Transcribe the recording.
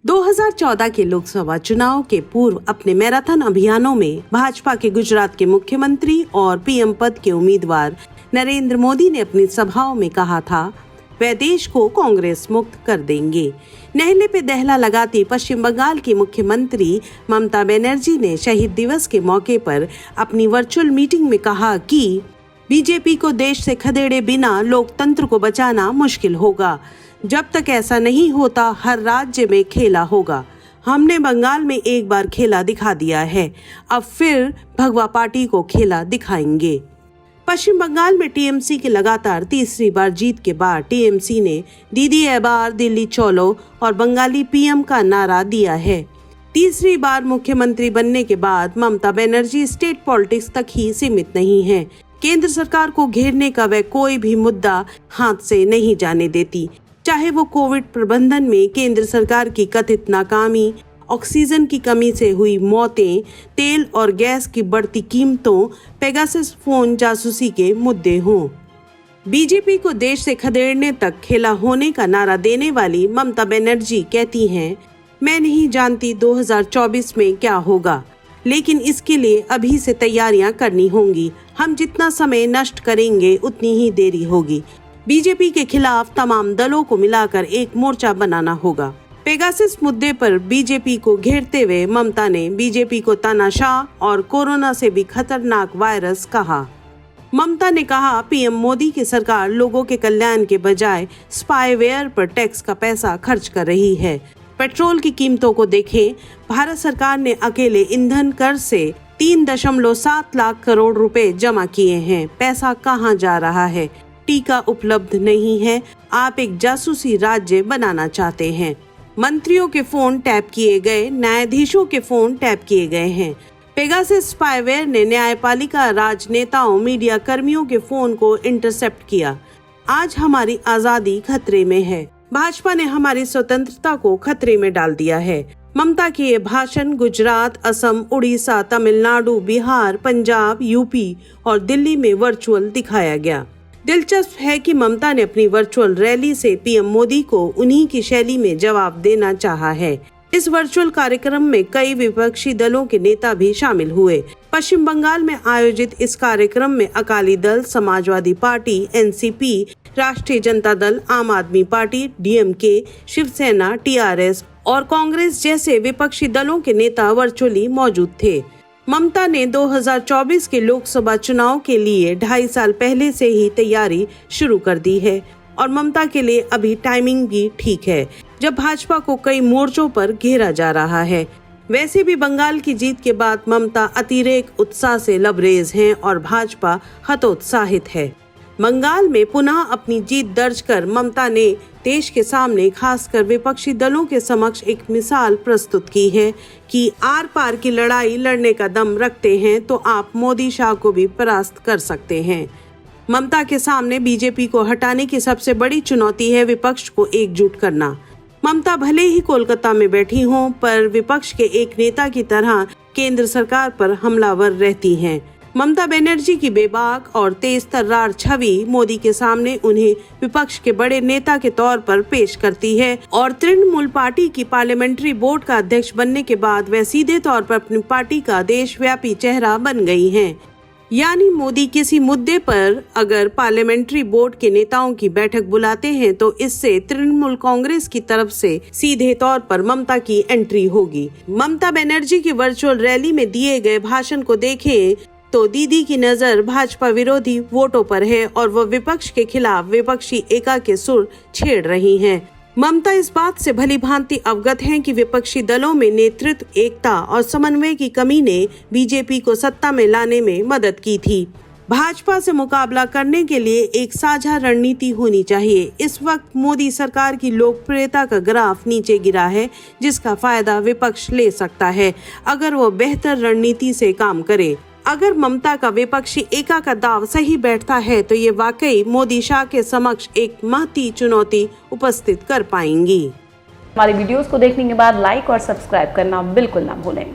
2014 के लोकसभा चुनाव के पूर्व अपने मैराथन अभियानों में भाजपा के गुजरात के मुख्यमंत्री और पीएम पद के उम्मीदवार नरेंद्र मोदी ने अपनी सभाओं में कहा था वह देश को कांग्रेस मुक्त कर देंगे। नहले पे दहला लगाती पश्चिम बंगाल की मुख्यमंत्री ममता बनर्जी ने शहीद दिवस के मौके पर अपनी वर्चुअल मीटिंग में कहा कि बीजेपी को देश से खदेड़े बिना लोकतंत्र को बचाना मुश्किल होगा। जब तक ऐसा नहीं होता हर राज्य में खेला होगा। हमने बंगाल में एक बार खेला दिखा दिया है, अब फिर भगवा पार्टी को खेला दिखाएंगे। पश्चिम बंगाल में टीएमसी की लगातार तीसरी बार जीत के बाद टीएमसी ने दीदी ए बार दिल्ली चलो और बंगाली पीएम का नारा दिया है। तीसरी बार मुख्यमंत्री बनने के बाद ममता बनर्जी स्टेट पॉलिटिक्स तक ही सीमित नहीं है। केंद्र सरकार को घेरने का वह कोई भी मुद्दा हाथ से नहीं जाने देती, चाहे वो कोविड प्रबंधन में केंद्र सरकार की कथित नाकामी, ऑक्सीजन की कमी से हुई मौतें, तेल और गैस की बढ़ती कीमतों, पेगासस फोन जासूसी के मुद्दे हों। बीजेपी को देश से खदेड़ने तक खेला होने का नारा देने वाली ममता बनर्जी कहती हैं, मैं नहीं जानती 2024 में क्या होगा, लेकिन इसके लिए अभी से तैयारियां करनी होंगी। हम जितना समय नष्ट करेंगे उतनी ही देरी होगी। बीजेपी के खिलाफ तमाम दलों को मिलाकर एक मोर्चा बनाना होगा। पेगासस मुद्दे पर बीजेपी को घेरते हुए ममता ने बीजेपी को तानाशाह और कोरोना से भी खतरनाक वायरस कहा। ममता ने कहा, पीएम मोदी की सरकार लोगों के कल्याण के बजाय स्पाईवेयर पर टैक्स का पैसा खर्च कर रही है। पेट्रोल की कीमतों को देखें, भारत सरकार ने अकेले ईंधन कर से 3.7 लाख करोड़ रुपए जमा किए हैं। पैसा कहां जा रहा है? टीका उपलब्ध नहीं है। आप एक जासूसी राज्य बनाना चाहते हैं। मंत्रियों के फोन टैप किए गए, न्यायाधीशों के फोन टैप किए गए हैं। पेगासस स्पाईवेयर ने न्यायपालिका, राजनेताओं, मीडिया कर्मियों के फोन को इंटरसेप्ट किया। आज हमारी आजादी खतरे में है। भाजपा ने हमारी स्वतंत्रता को खतरे में डाल दिया है। ममता के ये भाषण गुजरात, असम, उड़ीसा, तमिलनाडु, बिहार, पंजाब, यूपी और दिल्ली में वर्चुअल दिखाया गया। दिलचस्प है कि ममता ने अपनी वर्चुअल रैली से पीएम मोदी को उन्हीं की शैली में जवाब देना चाहा है। इस वर्चुअल कार्यक्रम में कई विपक्षी दलों के नेता भी शामिल हुए। पश्चिम बंगाल में आयोजित इस कार्यक्रम में अकाली दल, समाजवादी पार्टी, एनसीपी, राष्ट्रीय जनता दल, आम आदमी पार्टी, डीएमके, शिवसेना, टीआरएस और कांग्रेस जैसे विपक्षी दलों के नेता वर्चुअली मौजूद थे। ममता ने 2024 के लोकसभा चुनाव के लिए 2.5 साल पहले से ही तैयारी शुरू कर दी है और ममता के लिए अभी टाइमिंग भी ठीक है, जब भाजपा को कई मोर्चों पर घेरा जा रहा है। वैसे भी बंगाल की जीत के बाद ममता अतिरेक उत्साह से लबरेज हैं और भाजपा हतोत्साहित है। बंगाल में पुनः अपनी जीत दर्ज कर ममता ने देश के सामने खासकर विपक्षी दलों के समक्ष एक मिसाल प्रस्तुत की है कि आर पार की लड़ाई लड़ने का दम रखते हैं तो आप मोदी शाह को भी परास्त कर सकते हैं। ममता के सामने बीजेपी को हटाने की सबसे बड़ी चुनौती है विपक्ष को एकजुट करना। ममता भले ही कोलकाता में बैठी हों, पर विपक्ष के एक नेता की तरह केंद्र सरकार पर हमलावर रहती हैं। ममता बनर्जी की बेबाक और तेज तर्रार छवि मोदी के सामने उन्हें विपक्ष के बड़े नेता के तौर पर पेश करती है और तृणमूल पार्टी की पार्लियामेंट्री बोर्ड का अध्यक्ष बनने के बाद वह सीधे तौर पर अपनी पार्टी का देशव्यापी चेहरा बन गई हैं। यानी मोदी किसी मुद्दे पर अगर पार्लियामेंट्री बोर्ड के नेताओं की बैठक बुलाते हैं तो इससे तृणमूल कांग्रेस की तरफ से सीधे तौर पर ममता की एंट्री होगी। ममता बनर्जी की वर्चुअल रैली में दिए गए भाषण को देखें तो दीदी की नजर भाजपा विरोधी वोटों पर है और वह विपक्ष के खिलाफ विपक्षी एका के सुर छेड़ रही हैं। ममता इस बात से भली भांति अवगत हैं कि विपक्षी दलों में नेतृत्व, एकता और समन्वय की कमी ने बीजेपी को सत्ता में लाने में मदद की थी। भाजपा से मुकाबला करने के लिए एक साझा रणनीति होनी चाहिए। इस वक्त मोदी सरकार की लोकप्रियता का ग्राफ नीचे गिरा है, जिसका फायदा विपक्ष ले सकता है अगर वो बेहतर रणनीति से काम करे। अगर ममता का विपक्षी एका का दाव सही बैठता है तो ये वाकई मोदी शाह के समक्ष एक महती चुनौती उपस्थित कर पाएंगी। हमारी वीडियोस को देखने के बाद लाइक और सब्सक्राइब करना बिल्कुल ना भूलें।